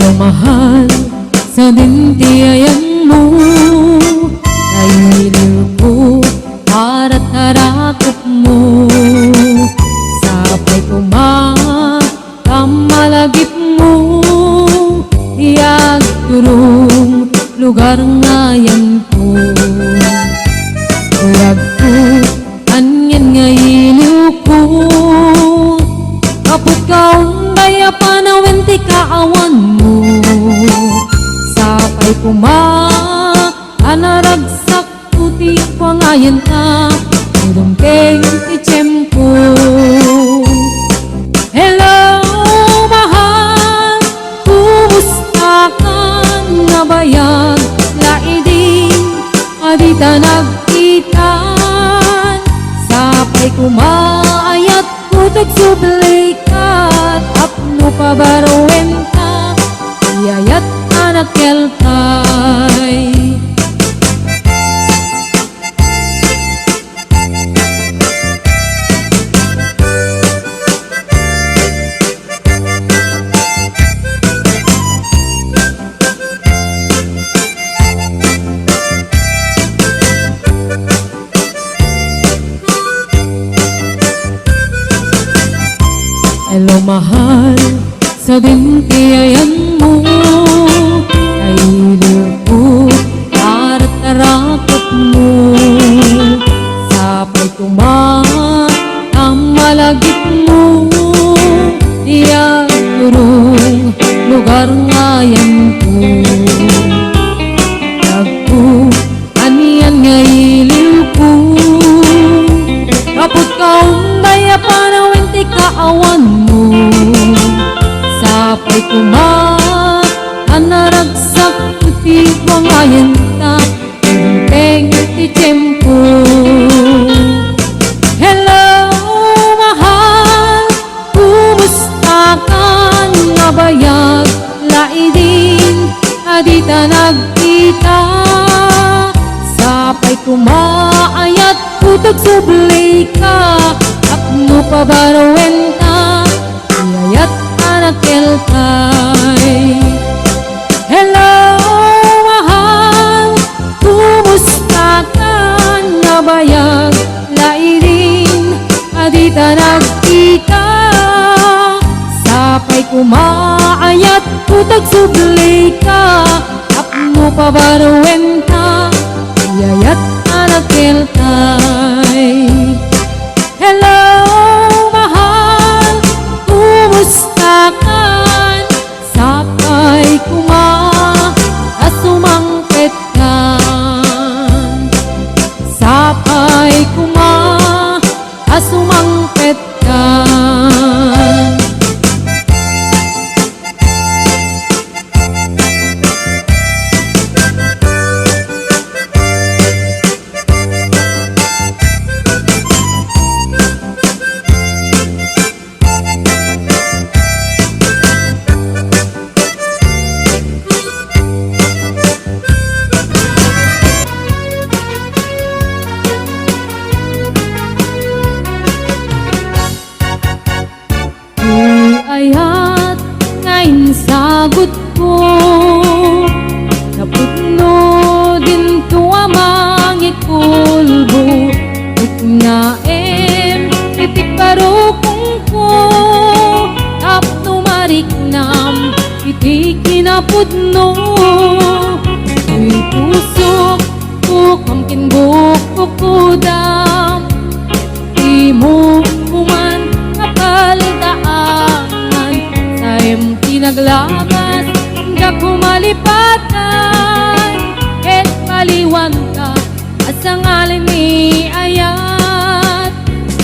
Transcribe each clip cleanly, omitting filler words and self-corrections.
Hello mahal, sa dintiayan mo nahiliw ko para tarakot mo. Sabay kumamalagip mo, iyag turong lugar ngayon ko. Urag ko, anyan ngayiliw ko, kapot kaong daya panawin ti kaawan mo. Sapay anaragsak puti pangayan ka, urungkeng ti tiyempo. Hello mahal, kumusta ka nga bayag laiding adita nagkitan. Sapay kumaayat putag sublikat, apno pabaruin ka, iyayat anak keltay. Hello mahal, sa dintiayan mo nahiliw ko para tarakot mo. Sapay kumamalagip mo, iyag turong lugar ngayon ko. Nagko, aniyan ngayiliw ko, kapot kaong daya panawin ti kaawan mo. Sapay anaragsak puti wangayan ta, urungkeng ti tiyempo. Hello mahal, kumusta ka nga bayag laidin adita nagkita. Sapay kumaayat putag sublikat, apno pabaruin ka, iyayat anak keltay. Hello mahal, kumusta ka nga bayag laidin adita nagkita. Sapay kumaayat putag sublikat, apno pabaruin ka, iyayat anak keltay. Hello mahal, kumusta ka? Sapay asumangpet ka. Sapay asumangpet ka. Ayat ngayon sagot ko, naputno din tuwa mangikulbo. Utnaem itik parukong ko, tapno mariknam itik kinaputno. Uy puso ko kamkin bukok kudam, di mo kuman kapaldaan. Saim tinaglagas nga kumalipatan, et paliwan ka asang alin ni ayat.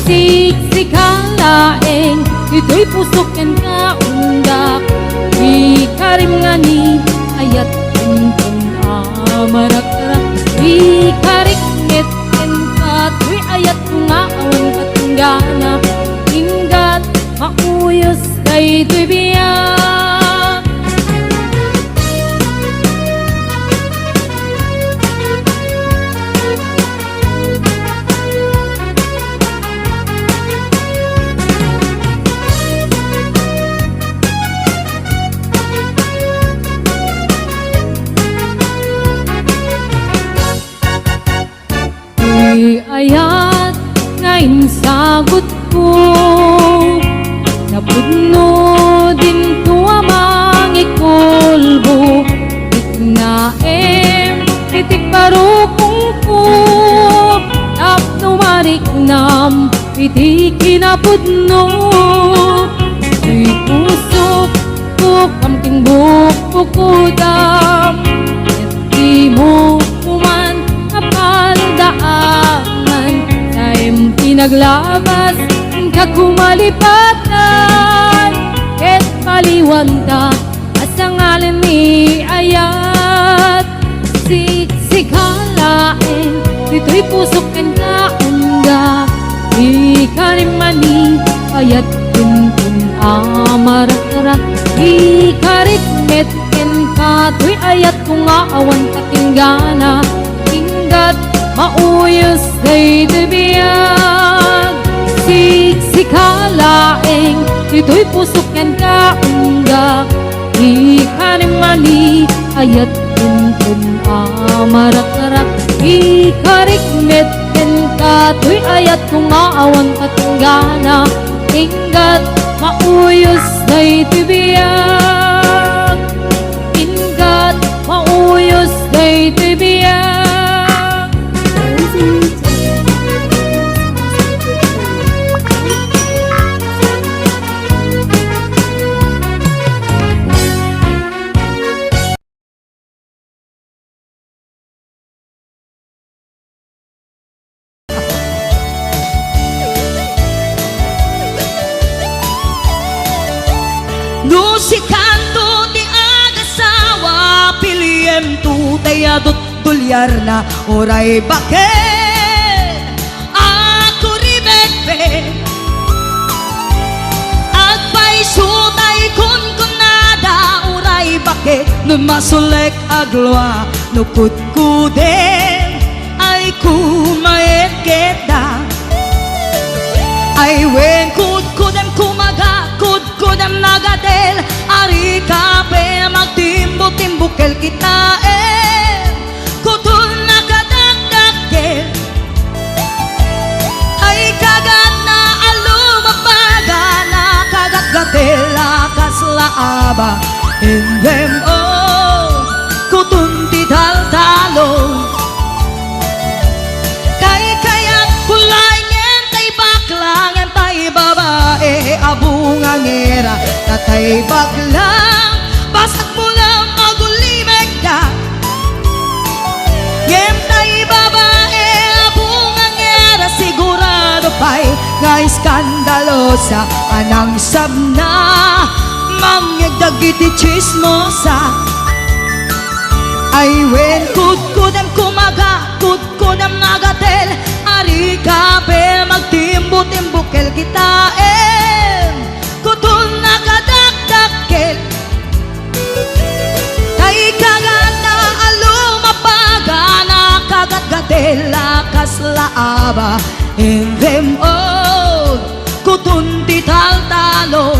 Siksik halaeng ito'y pusoken ka undak, di karim nga ni ayat intong amarak-rak. Di kariknet en ka tuy ayat nga awan katunggana, inggat mauyos kay tuy biyak. iti kinapudno. Ito'y pusok ko kamting bukukudam. At di mo kuman napaldaanan. Taim tinaglabas kakumalipatan. Ket paliwanta asangalan ni ayat. Siksikalain dito'y pusok kan kaungga. Ikarimani ayat kuntun amarat-arat. Ikarikmet ken kato'y ayat kung aawan katinggana. Inggat mauyos day dibiyag. Siksikalaeng dito'y pusok ken kaungga. Ikarimani ayat kuntun amarat-arat. Ikarikmet ken kato'y ayat kung aawan katinggana. Inggat mauyos day tibiyag. Inggat mauyos day tibiyag. No si kanto ti agasawa piliem tu tayadot tulyar na oray bakit ako ribetbe agpay sutay kun kunada oray bakit no masulek agloa no kutkuden ay kumayet kita ay wen kutkudem kumaga kudam nagadel ari kape magtimbo-timbukel kita kutul nagadagdagel ay kagat na alumapaga na kagat-gatel akaslaaba in them all kutunti dal-talong kay kaya't pulay ngentay baklang ngentay babae abungang era tatay baklang basak mo lang magulimeg na ngentay babae abungang era sigurado pa'y nga iskandalosa anang sabna mangyagdagiti chismosa ay wen kudkudam kumaga kudkudam nagatel ari kape magtimbo-timbukel kita kutul nagadagdagkel kay kagat na alumapaga na kagat-gatel akaslaaba in them all kutunti tal-talo